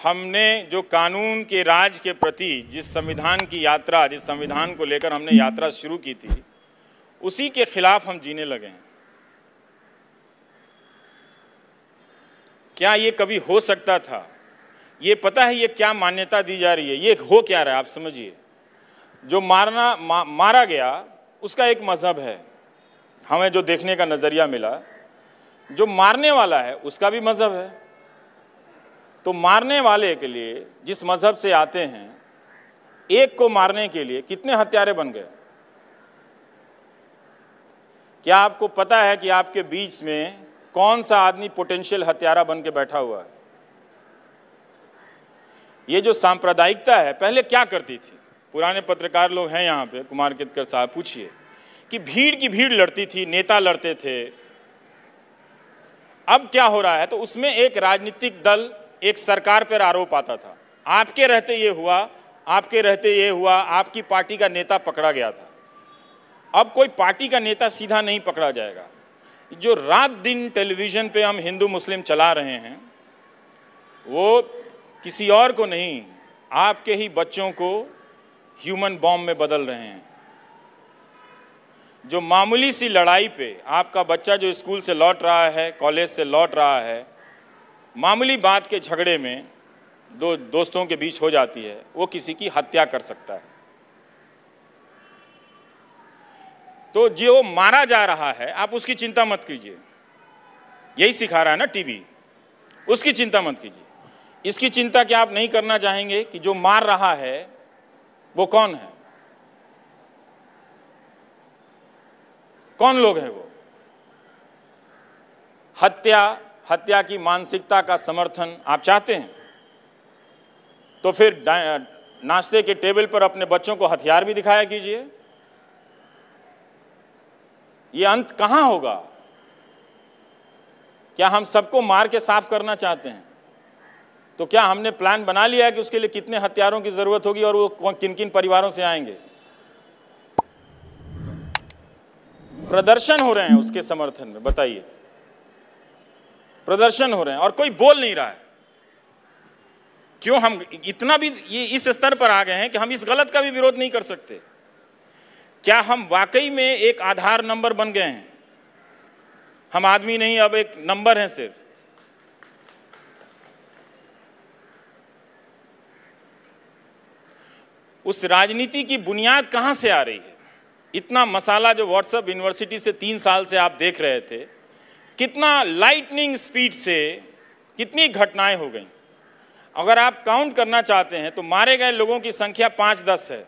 हमने जो कानून के राज के प्रति जिस संविधान की यात्रा, जिस संविधान को लेकर हमने यात्रा शुरू की थी, उसी के खिलाफ हम जीने लगे हैं। क्या ये कभी हो सकता था? ये पता है ये क्या मान्यता दी जा रही है, ये हो क्या रहा है? आप समझिए, जो मारा गया उसका एक मजहब है, हमें जो देखने का नज़रिया मिला, जो मारने वाला है उसका भी मजहब है। तो मारने वाले के लिए जिस मजहब से आते हैं, एक को मारने के लिए कितने हत्यारे बन गए? क्या आपको पता है कि आपके बीच में कौन सा आदमी पोटेंशियल हत्यारा बन के बैठा हुआ है? ये जो सांप्रदायिकता है पहले क्या करती थी? पुराने पत्रकार लोग हैं यहाँ पे, कुमार केतकर साहब, पूछिए कि भीड़ की भीड़ लड़ती थी, नेता लड़ते थे। अब क्या हो रहा है? तो उसमें एक राजनीतिक दल, एक सरकार पर आरोप आता था, आपके रहते ये हुआ, आपके रहते ये हुआ, आपकी पार्टी का नेता पकड़ा गया था। अब कोई पार्टी का नेता सीधा नहीं पकड़ा जाएगा। जो रात दिन टेलीविजन पे हम हिंदू मुस्लिम चला रहे हैं, वो किसी और को नहीं, आपके ही बच्चों को ह्यूमन बॉम्ब में बदल रहे हैं। जो मामूली सी लड़ाई पे आपका बच्चा जो स्कूल से लौट रहा है, कॉलेज से लौट रहा है, मामूली बात के झगड़े में दो दोस्तों के बीच हो जाती है, वो किसी की हत्या कर सकता है। तो जो मारा जा रहा है आप उसकी चिंता मत कीजिए, यही सिखा रहा है ना टीवी, उसकी चिंता मत कीजिए। इसकी चिंता क्या आप नहीं करना चाहेंगे कि जो मार रहा है वो कौन है? कौन लोग हैं वो? हत्या की मानसिकता का समर्थन आप चाहते हैं तो फिर नाश्ते के टेबल पर अपने बच्चों को हथियार भी दिखाया कीजिए। ये अंत कहां होगा? क्या हम सबको मार के साफ करना चाहते हैं? तो क्या हमने प्लान बना लिया है कि उसके लिए कितने हथियारों की जरूरत होगी और वो किन किन परिवारों से आएंगे? प्रदर्शन हो रहे हैं उसके समर्थन में, बताइए, प्रदर्शन हो रहे हैं और कोई बोल नहीं रहा है। क्यों? हम इतना भी ये इस स्तर पर आ गए हैं कि हम इस गलत का भी विरोध नहीं कर सकते। क्या हम वाकई में एक आधार नंबर बन गए हैं? हम आदमी नहीं, अब एक नंबर है सिर्फ। उस राजनीति की बुनियाद कहां से आ रही है? इतना मसाला जो व्हाट्सएप यूनिवर्सिटी से 3 साल से आप देख रहे थे, कितना लाइटनिंग स्पीड से कितनी घटनाएं हो गई। अगर आप काउंट करना चाहते हैं तो मारे गए लोगों की संख्या 5-10 है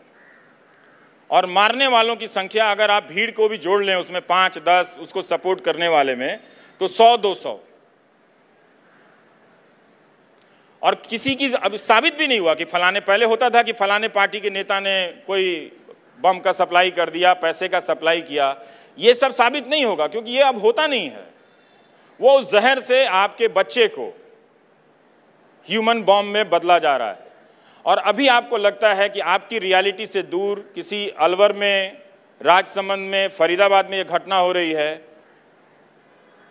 और मारने वालों की संख्या अगर आप भीड़ को भी जोड़ लें उसमें 5-10 उसको सपोर्ट करने वाले में, तो 100-200। और किसी की अब साबित भी नहीं हुआ कि फलाने, पहले होता था कि फलाने पार्टी के नेता ने कोई बम का सप्लाई कर दिया, पैसे का सप्लाई किया। ये सब साबित नहीं होगा क्योंकि ये अब होता नहीं है। वो उस जहर से आपके बच्चे को ह्यूमन बॉम्ब में बदला जा रहा है। और अभी आपको लगता है कि आपकी रियलिटी से दूर किसी अलवर में, राजसमंद में, फरीदाबाद में ये घटना हो रही है।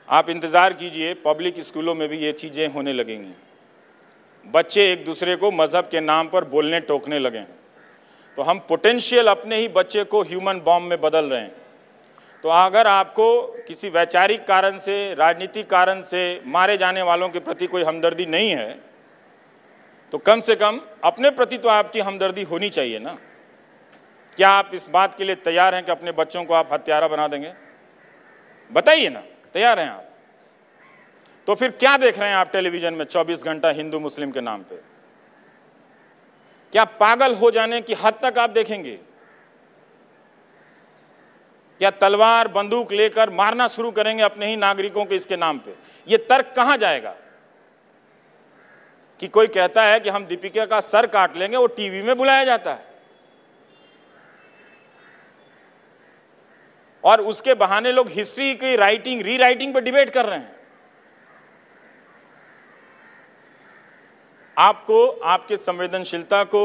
आप इंतज़ार कीजिए, पब्लिक स्कूलों में भी ये चीज़ें होने लगेंगी। बच्चे एक दूसरे को मज़हब के नाम पर बोलने टोकने लगें। तो हम पोटेंशियल अपने ही बच्चे को ह्यूमन बॉम्ब में बदल रहे हैं। तो अगर आपको किसी वैचारिक कारण से, राजनीतिक कारण से मारे जाने वालों के प्रति कोई हमदर्दी नहीं है, तो कम से कम अपने प्रति तो आपकी हमदर्दी होनी चाहिए ना। क्या आप इस बात के लिए तैयार हैं कि अपने बच्चों को आप हत्यारा बना देंगे? बताइए ना, तैयार हैं आप? तो फिर क्या देख रहे हैं आप टेलीविजन में 24 घंटा हिंदू मुस्लिम के नाम पे? क्या पागल हो जाने की हद तक आप देखेंगे? क्या तलवार बंदूक लेकर मारना शुरू करेंगे अपने ही नागरिकों के इसके नाम पे? ये तर्क कहां जाएगा? कि कोई कहता है कि हम दीपिका का सर काट लेंगे, वो टीवी में बुलाया जाता है और उसके बहाने लोग हिस्ट्री की राइटिंग, रीराइटिंग पर डिबेट कर रहे हैं। आपको आपके संवेदनशीलता को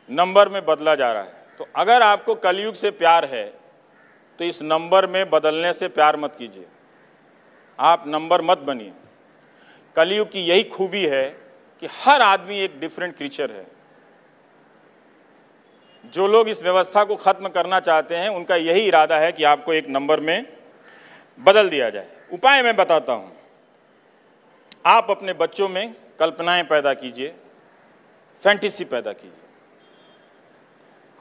नंबर में बदला जा रहा है। तो अगर आपको कलयुग से प्यार है तो इस नंबर में बदलने से प्यार मत कीजिए, आप नंबर मत बनिए। कलयुग की यही खूबी है कि हर आदमी एक डिफरेंट क्रीचर है। जो लोग इस व्यवस्था को खत्म करना चाहते हैं उनका यही इरादा है कि आपको एक नंबर में बदल दिया जाए। उपाय मैं बताता हूं। आप अपने बच्चों में कल्पनाएं पैदा कीजिए, फैंटेसी पैदा कीजिए,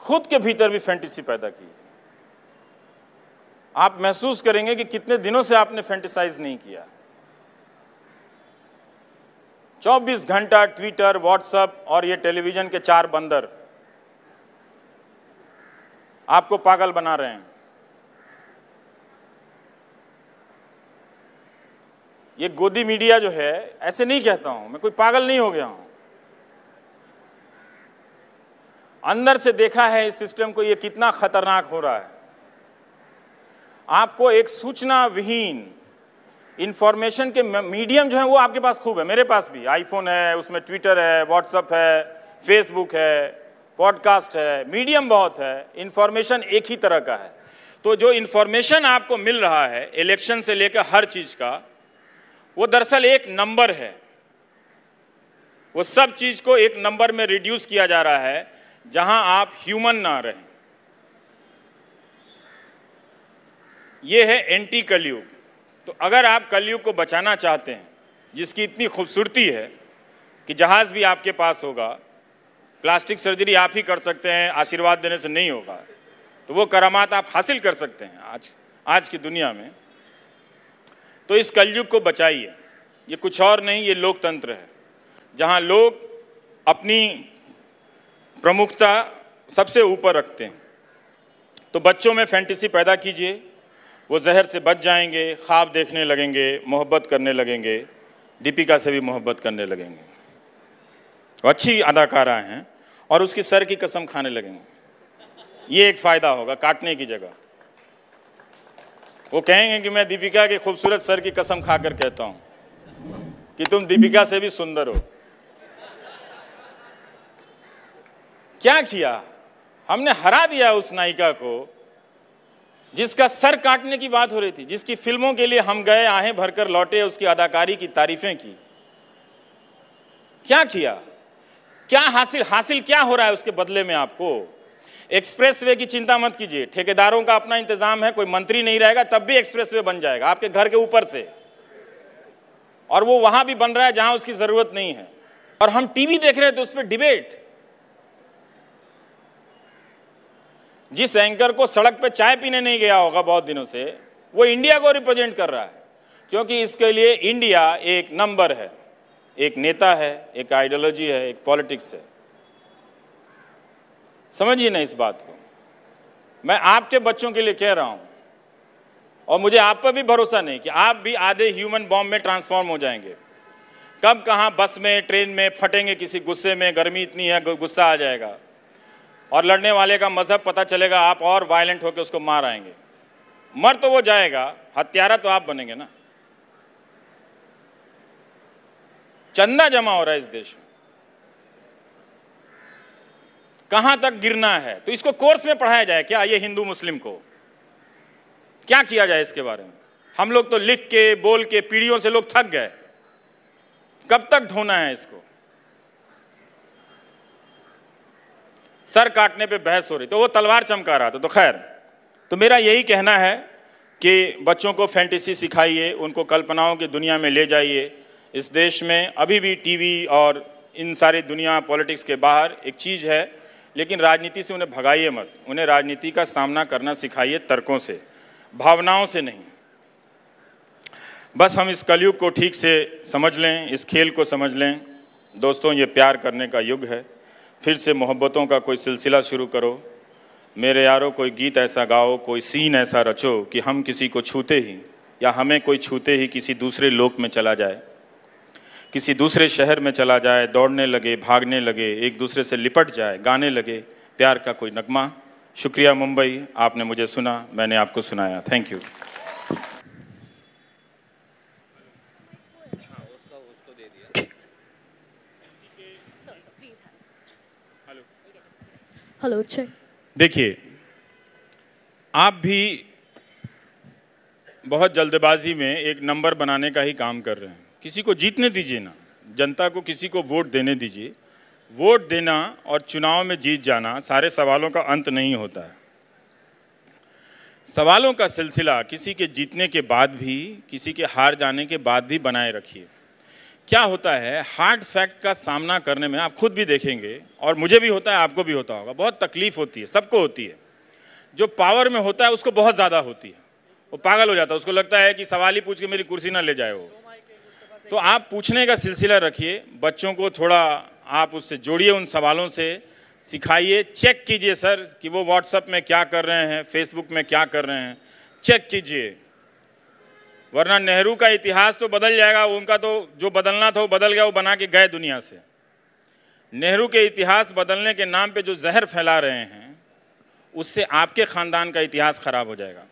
खुद के भीतर भी फैंटेसी पैदा कीजिए। आप महसूस करेंगे कि कितने दिनों से आपने फैंटेसाइज नहीं किया। 24 घंटा ट्विटर, व्हाट्सएप और ये टेलीविजन के 4 बंदर आपको पागल बना रहे हैं। ये गोदी मीडिया जो है, ऐसे नहीं कहता हूं मैं, कोई पागल नहीं हो गया हूं। अंदर से देखा है इस सिस्टम को, ये कितना खतरनाक हो रहा है। आपको एक सूचना विहीन इंफॉर्मेशन के मीडियम जो है वो आपके पास खूब है, मेरे पास भी आईफोन है, उसमें ट्विटर है, व्हाट्सएप है, फेसबुक है, पॉडकास्ट है, मीडियम बहुत है, इंफॉर्मेशन एक ही तरह का है। तो जो इंफॉर्मेशन आपको मिल रहा है इलेक्शन से लेकर हर चीज का, वो दरअसल एक नंबर है। वो सब चीज को एक नंबर में रिड्यूस किया जा रहा है जहां आप ह्यूमन ना रहें। ये है एंटी कलयुग। तो अगर आप कलयुग को बचाना चाहते हैं, जिसकी इतनी खूबसूरती है कि जहाज भी आपके पास होगा, प्लास्टिक सर्जरी आप ही कर सकते हैं, आशीर्वाद देने से नहीं होगा, तो वो करामात आप हासिल कर सकते हैं आज की दुनिया में। तो इस कलयुग को बचाइए। ये कुछ और नहीं, ये लोकतंत्र है जहां लोग अपनी प्रमुखता सबसे ऊपर रखते हैं। तो बच्चों में फैंटेसी पैदा कीजिए, वो जहर से बच जाएंगे, ख्वाब देखने लगेंगे, मोहब्बत करने लगेंगे, दीपिका से भी मोहब्बत करने लगेंगे। वो अच्छी अदाकारा हैं और उसकी सर की कसम खाने लगेंगे। ये एक फ़ायदा होगा काटने की जगह। वो कहेंगे कि मैं दीपिका के खूबसूरत सर की कसम खाकर कहता हूँ कि तुम दीपिका से भी सुंदर हो। क्या किया हमने? हरा दिया उस नायिका को जिसका सर काटने की बात हो रही थी, जिसकी फिल्मों के लिए हम गए, आहें भरकर लौटे, उसकी अदाकारी की तारीफें की। क्या किया? क्या हासिल क्या हो रहा है उसके बदले में आपको? एक्सप्रेसवे की चिंता मत कीजिए, ठेकेदारों का अपना इंतजाम है, कोई मंत्री नहीं रहेगा तब भी एक्सप्रेसवे बन जाएगा आपके घर के ऊपर से, और वो वहां भी बन रहा है जहां उसकी जरूरत नहीं है। और हम टीवी देख रहे हैं तो उस पर डिबेट। जिस एंकर को सड़क पे चाय पीने नहीं गया होगा बहुत दिनों से, वो इंडिया को रिप्रेजेंट कर रहा है, क्योंकि इसके लिए इंडिया एक नंबर है, एक नेता है, एक आइडियोलॉजी है, एक पॉलिटिक्स है। समझिए ना इस बात को। मैं आपके बच्चों के लिए कह रहा हूं, और मुझे आप पर भी भरोसा नहीं कि आप भी आधे ह्यूमन बॉम्ब में ट्रांसफॉर्म हो जाएंगे। कब कहां बस में, ट्रेन में फटेंगे किसी गुस्से में, गर्मी इतनी है गुस्सा आ जाएगा, और लड़ने वाले का मजहब पता चलेगा, आप और वायलेंट होकर उसको मार आएंगे। मर तो वो जाएगा, हत्यारा तो आप बनेंगे ना। चंदा जमा हो रहा है इस देश में, कहां तक गिरना है? तो इसको कोर्स में पढ़ाया जाए क्या? ये हिंदू मुस्लिम को क्या किया जाए इसके बारे में? हम लोग तो लिख के बोल के पीढ़ियों से लोग थक गए। कब तक धोना है इसको? सर काटने पे बहस हो रही, तो वो तलवार चमका रहा था। तो खैर, तो मेरा यही कहना है कि बच्चों को फैंटेसी सिखाइए, उनको कल्पनाओं की दुनिया में ले जाइए। इस देश में अभी भी टीवी और इन सारी दुनिया पॉलिटिक्स के बाहर एक चीज़ है, लेकिन राजनीति से उन्हें भगाइए मत। उन्हें राजनीति का सामना करना सिखाइए, तर्कों से, भावनाओं से नहीं। बस हम इस कलयुग को ठीक से समझ लें, इस खेल को समझ लें। दोस्तों, ये प्यार करने का युग है। फिर से मोहब्बतों का कोई सिलसिला शुरू करो। मेरे यारों, कोई गीत ऐसा गाओ, कोई सीन ऐसा रचो कि हम किसी को छूते ही, या हमें कोई छूते ही किसी दूसरे लोक में चला जाए, किसी दूसरे शहर में चला जाए, दौड़ने लगे, भागने लगे, एक दूसरे से लिपट जाए, गाने लगे प्यार का कोई नगमा। शुक्रिया मुंबई, आपने मुझे सुना, मैंने आपको सुनाया। Thank you. Hello check. देखिए, आप भी बहुत जल्दबाजी में एक नंबर बनाने का ही काम कर रहे हैं। किसी को जीतने दीजिए ना। जनता को किसी को वोट देने दीजिए। वोट देना और चुनाव में जीत जाना सारे सवालों का अंत नहीं होता है। सवालों का सिलसिला किसी के जीतने के बाद भी, किसी के हार जाने के बाद भी बनाए रखिए। क्या होता है, हार्ड फैक्ट का सामना करने में आप खुद भी देखेंगे, और मुझे भी होता है, आपको भी होता होगा, बहुत तकलीफ होती है, सबको होती है। जो पावर में होता है उसको बहुत ज़्यादा होती है, वो पागल हो जाता है, उसको लगता है कि सवाल ही पूछ के मेरी कुर्सी ना ले जाए वो। तो आप पूछने का सिलसिला रखिए, बच्चों को थोड़ा आप उससे जोड़िए, उन सवालों से सिखाइए। चेक कीजिए सर कि वो व्हाट्सएप में क्या कर रहे हैं, फेसबुक में क्या कर रहे हैं, चेक कीजिए, वरना नेहरू का इतिहास तो बदल जाएगा। उनका तो जो बदलना था वो बदल गया, वो बना के गए दुनिया से। नेहरू के इतिहास बदलने के नाम पे जो जहर फैला रहे हैं, उससे आपके खानदान का इतिहास खराब हो जाएगा,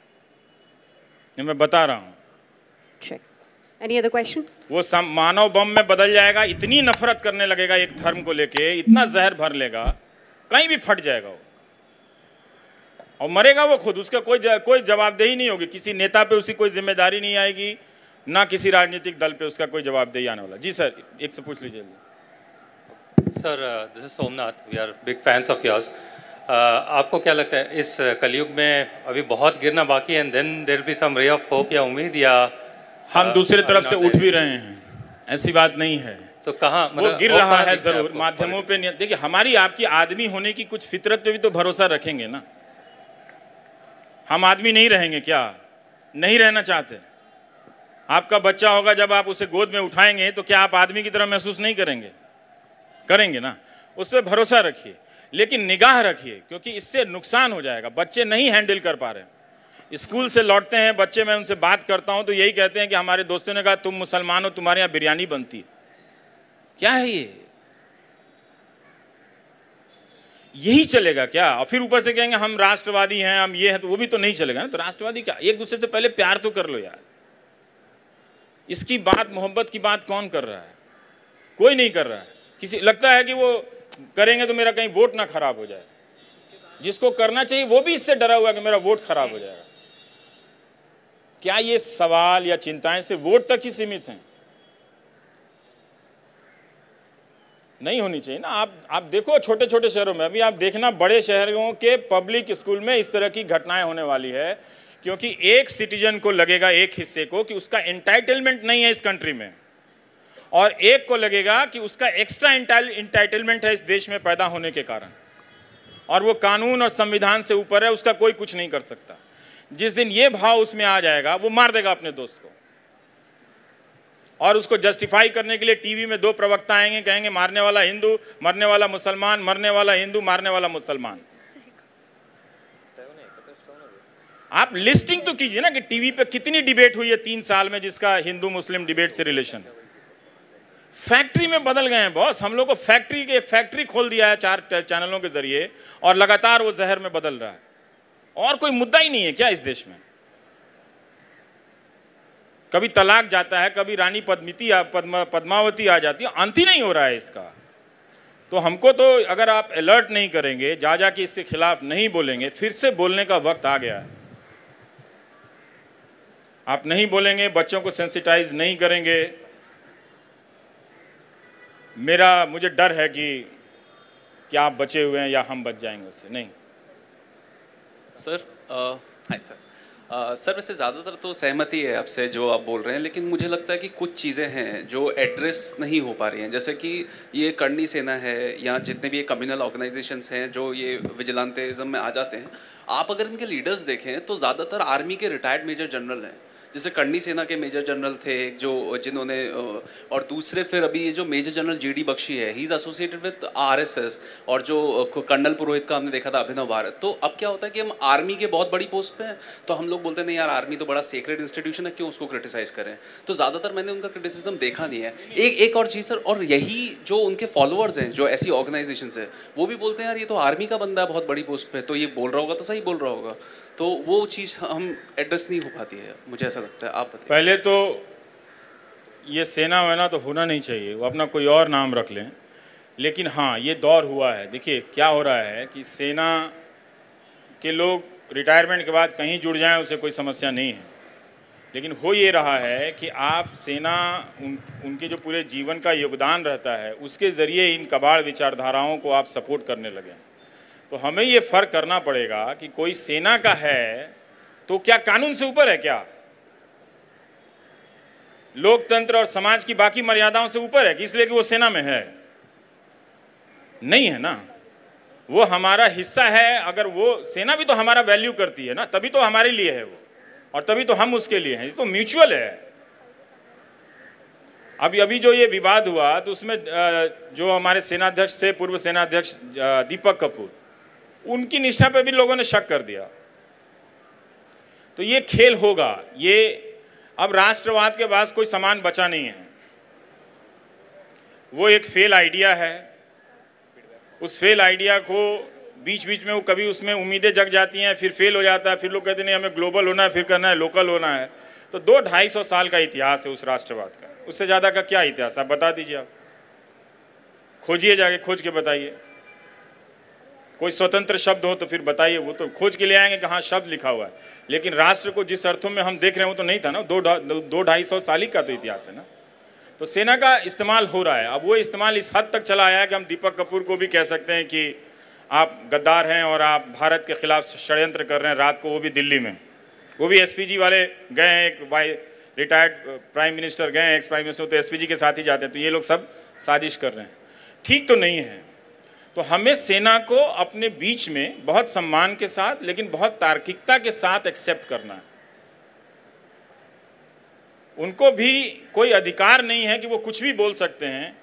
ये मैं बता रहा हूँ। Any other question? वो मानव बम में बदल जाएगा, इतनी नफरत करने लगेगा एक धर्म को लेके, इतना जहर भर लेगा, कहीं भी फट जाएगा वो, और मरेगा वो खुद। उसका कोई जवाबदेही नहीं होगी, किसी नेता पे उसकी कोई जिम्मेदारी नहीं आएगी, ना किसी राजनीतिक दल पे उसका कोई जवाबदेही आने वाला। जी सर, एक से पूछ लीजिए। Sir, this is Somnath, we are big fans of yours. आपको क्या लगता है इस कलयुग में अभी बहुत गिरना बाकी है, and then there will be some ray of hope या उम्मीद, या हम दूसरी तरफ से उठ भी रहे हैं, ऐसी बात नहीं है। तो कहाँ वो गिर रहा है जरूर, माध्यमों पे। देखिए, हमारी आपकी आदमी होने की कुछ फितरत पे भी तो भरोसा रखेंगे ना। हम आदमी नहीं रहेंगे क्या? नहीं रहना चाहते? आपका बच्चा होगा, जब आप उसे गोद में उठाएंगे तो क्या आप आदमी की तरह महसूस नहीं करेंगे? करेंगे ना। उस पर भरोसा रखिए, लेकिन निगाह रखिए, क्योंकि इससे नुकसान हो जाएगा। बच्चे नहीं हैंडल कर पा रहे। स्कूल से लौटते हैं बच्चे, मैं उनसे बात करता हूं तो यही कहते हैं कि हमारे दोस्तों ने कहा तुम मुसलमान हो, तुम्हारे यहाँ बिरयानी बनती है। क्या है ये? यही चलेगा क्या? और फिर ऊपर से कहेंगे हम राष्ट्रवादी हैं, हम ये हैं, तो वो भी तो नहीं चलेगा ना। तो राष्ट्रवादी क्या? एक दूसरे से पहले प्यार तो कर लो यार। इसकी बात, मोहब्बत की बात कौन कर रहा है? कोई नहीं कर रहा है। किसी लगता है कि वो करेंगे तो मेरा कहीं वोट ना खराब हो जाए। जिसको करना चाहिए वो भी इससे डरा हुआ है कि मेरा वोट खराब हो जाएगा। क्या ये सवाल या चिंताएं सिर्फ वोट तक ही सीमित हैं? नहीं होनी चाहिए ना। आप देखो छोटे छोटे शहरों में, अभी आप देखना बड़े शहरों के पब्लिक स्कूल में इस तरह की घटनाएं होने वाली है, क्योंकि एक सिटीजन को लगेगा, एक हिस्से को, कि उसका एंटाइटलमेंट नहीं है इस कंट्री में, और एक को लगेगा कि उसका एक्स्ट्रा एंटाइटलमेंट है इस देश में पैदा होने के कारण, और वो कानून और संविधान से ऊपर है, उसका कोई कुछ नहीं कर सकता। जिस दिन ये भाव उसमें आ जाएगा, वो मार देगा अपने दोस्त को। और उसको जस्टिफाई करने के लिए टीवी में दो प्रवक्ता आएंगे, कहेंगे मारने वाला हिंदू, मरने वाला मुसलमान, मरने वाला हिंदू, मारने वाला मुसलमान। आप लिस्टिंग तो कीजिए ना कि टीवी पे कितनी डिबेट हुई है 3 साल में जिसका हिंदू मुस्लिम डिबेट से रिलेशन। फैक्ट्री में बदल गए हैं बॉस। हम लोग को फैक्ट्री खोल दिया है 4 चैनलों के जरिए, और लगातार वो जहर में बदल रहा है। और कोई मुद्दा ही नहीं है क्या इस देश में? कभी तलाक जाता है, कभी रानी पद्मावती आ जाती है, अंत ही नहीं हो रहा है इसका। तो हमको तो, अगर आप अलर्ट नहीं करेंगे, जा के इसके खिलाफ नहीं बोलेंगे, फिर से बोलने का वक्त आ गया है। आप नहीं बोलेंगे, बच्चों को सेंसिटाइज नहीं करेंगे, मुझे डर है कि आप बचे हुए हैं या हम बच जाएंगे उससे। नहीं सर, हाय सर। सर, वैसे ज़्यादातर तो सहमति है आपसे जो आप बोल रहे हैं, लेकिन मुझे लगता है कि कुछ चीज़ें हैं जो एड्रेस नहीं हो पा रही हैं। जैसे कि ये करनी सेना है, या जितने भी ये कम्युनल ऑर्गेनाइजेशंस हैं जो ये विजिलेंटिज्म में आ जाते हैं, आप अगर इनके लीडर्स देखें तो ज़्यादातर आर्मी के रिटायर्ड मेजर जनरल हैं। जैसे करनी सेना के मेजर जनरल थे जिन्होंने, और दूसरे फिर अभी ये जो मेजर जनरल जीडी बख्शी है, he is associated with RSS, और जो कर्नल पुरोहित का हमने देखा था अभिनव भारत। तो अब क्या होता है कि हम आर्मी के बहुत बड़ी पोस्ट पे हैं, तो हम लोग बोलते हैं नहीं यार, आर्मी तो बड़ा सेक्रेट इंस्टीट्यूशन है, क्यों उसको क्रिटिसाइज़ करें। तो ज़्यादातर मैंने उनका क्रिटिसिज्म देखा नहीं है। एक और चीज़ सर, और यही जो उनके फॉलोअर्स हैं जो ऐसी ऑर्गेनाइजेशन है, वो भी बोलते हैं यार ये तो आर्मी का बंदा है बहुत बड़ी पोस्ट पे, तो ये बोल रहा होगा तो सही बोल रहा होगा। तो वो चीज़ हम एड्रेस नहीं हो पाती है, मुझे ऐसा लगता है। आप बताइए। पहले तो ये सेना वेना तो होना नहीं चाहिए, वो अपना कोई और नाम रख लें। लेकिन हाँ, ये दौर हुआ है। देखिए क्या हो रहा है कि सेना के लोग रिटायरमेंट के बाद कहीं जुड़ जाएं, उसे कोई समस्या नहीं है। लेकिन हो ये रहा है कि आप सेना उनके जो पूरे जीवन का योगदान रहता है उसके ज़रिए इन कबाड़ विचारधाराओं को आप सपोर्ट करने लगे। तो हमें ये फ़र्क करना पड़ेगा कि कोई सेना का है तो क्या कानून से ऊपर है, क्या लोकतंत्र और समाज की बाकी मर्यादाओं से ऊपर है कि इसलिए कि वो सेना में है? नहीं है ना, वो हमारा हिस्सा है। अगर वो सेना भी तो हमारा वैल्यू करती है ना, तभी तो हमारे लिए है वो, और तभी तो हम उसके लिए हैं। ये तो म्यूचुअल है। अभी जो ये विवाद हुआ तो उसमें जो हमारे सेनाध्यक्ष थे, पूर्व सेनाध्यक्ष दीपक कपूर, उनकी निष्ठा पे भी लोगों ने शक कर दिया। तो ये खेल होगा, ये अब राष्ट्रवाद के पास कोई सामान बचा नहीं है। वो एक फेल आइडिया है। उस फेल आइडिया को बीच बीच में वो कभी उसमें उम्मीदें जग जाती हैं, फिर फेल हो जाता है, फिर लोग कहते नहीं हमें ग्लोबल होना है, फिर करना है लोकल होना है। तो 200-250 साल का इतिहास है उस राष्ट्रवाद का, उससे ज़्यादा का क्या इतिहास? आप बता दीजिए, आप खोजिए, जाके खोज के बताइए। कोई स्वतंत्र शब्द हो तो फिर बताइए, वो तो खोज के ले आएंगे कि हाँ शब्द लिखा हुआ है, लेकिन राष्ट्र को जिस अर्थों में हम देख रहे हैं वो तो नहीं था ना। 200-250 साल का तो इतिहास है ना। तो सेना का इस्तेमाल हो रहा है। अब वो इस्तेमाल इस हद तक चला आया है कि हम दीपक कपूर को भी कह सकते हैं कि आप गद्दार हैं और आप भारत के खिलाफ षड्यंत्र कर रहे हैं। रात को वो भी दिल्ली में, वो भी एसपीजी वाले गए हैं, एक रिटायर्ड प्राइम मिनिस्टर गए हैं, एक्स प्राइम मिनिस्टर, तो एसपीजी के साथ ही जाते हैं। तो ये लोग सब साजिश कर रहे हैं, ठीक तो नहीं है। तो हमें सेना को अपने बीच में बहुत सम्मान के साथ लेकिन बहुत तार्किकता के साथ एक्सेप्ट करना है। उनको भी कोई अधिकार नहीं है कि वो कुछ भी बोल सकते हैं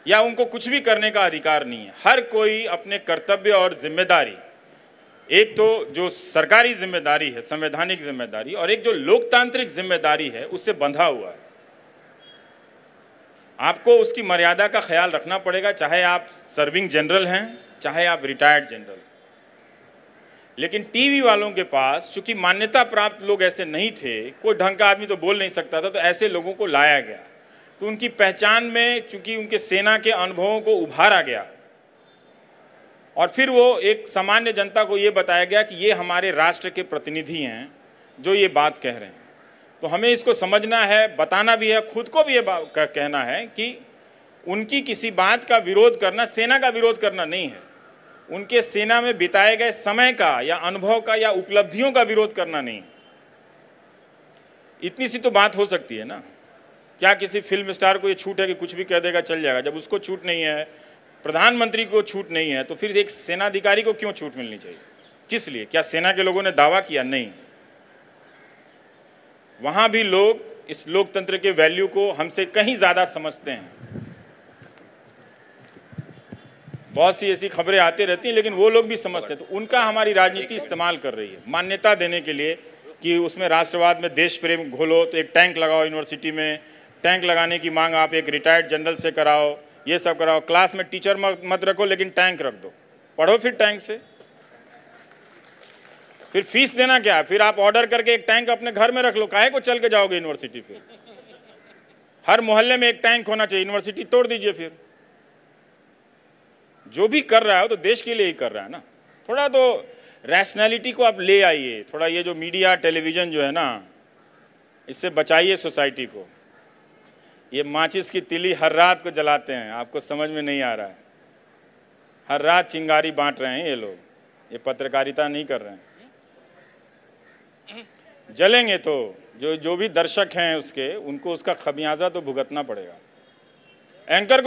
या उनको कुछ भी करने का अधिकार नहीं है। हर कोई अपने कर्तव्य और जिम्मेदारी, एक तो जो सरकारी जिम्मेदारी है, संवैधानिक जिम्मेदारी, और एक जो लोकतांत्रिक जिम्मेदारी है, उससे बंधा हुआ है। आपको उसकी मर्यादा का ख्याल रखना पड़ेगा, चाहे आप सर्विंग जनरल हैं, चाहे आप रिटायर्ड जनरल। लेकिन टीवी वालों के पास चूंकि मान्यता प्राप्त लोग ऐसे नहीं थे, कोई ढंग का आदमी तो बोल नहीं सकता था, तो ऐसे लोगों को लाया गया। तो उनकी पहचान में चूंकि उनके सेना के अनुभवों को उभारा गया और फिर वो एक सामान्य जनता को ये बताया गया कि ये हमारे राष्ट्र के प्रतिनिधि हैं जो ये बात कह रहे हैं। तो हमें इसको समझना है, बताना भी है, खुद को भी ये कहना है कि उनकी किसी बात का विरोध करना सेना का विरोध करना नहीं है, उनके सेना में बिताए गए समय का या अनुभव का या उपलब्धियों का विरोध करना नहीं। इतनी सी तो बात हो सकती है ना। क्या किसी फिल्म स्टार को ये छूट है कि कुछ भी कह देगा चल जाएगा? जब उसको छूट नहीं है, प्रधानमंत्री को छूट नहीं है, तो फिर एक सेनाधिकारी को क्यों छूट मिलनी चाहिए? किस लिए? क्या सेना के लोगों ने दावा किया? नहीं। वहां भी लोग इस लोकतंत्र के वैल्यू को हमसे कहीं ज्यादा समझते हैं। बहुत सी ऐसी खबरें आती रहती हैं, लेकिन वो लोग भी समझते हैं। तो उनका हमारी राजनीति इस्तेमाल कर रही है मान्यता देने के लिए कि उसमें राष्ट्रवाद में देश प्रेम घोलो, तो एक टैंक लगाओ यूनिवर्सिटी में, टैंक लगाने की मांग आप एक रिटायर्ड जनरल से कराओ, ये सब कराओ। क्लास में टीचर मत रखो लेकिन टैंक रख दो, पढ़ो फिर टैंक से। फिर फीस देना क्या? फिर आप ऑर्डर करके एक टैंक अपने घर में रख लो, काहे को चल के जाओगे यूनिवर्सिटी? फिर हर मोहल्ले में एक टैंक होना चाहिए, यूनिवर्सिटी तोड़ दीजिए। फिर जो भी कर रहा है तो देश के लिए ही कर रहा है ना। थोड़ा तो रैशनैलिटी को आप ले आइए, थोड़ा ये जो मीडिया टेलीविज़न जो है ना, इससे बचाइए सोसाइटी को। ये माचिस की तिली हर रात को जलाते हैं, आपको समझ में नहीं आ रहा है। हर रात चिंगारी बांट रहे हैं ये लोग, ये पत्रकारिता नहीं कर रहे हैं। जलेंगे तो जो भी दर्शक हैं उसके, उनको उसका खमियाजा तो भुगतना पड़ेगा। एंकर को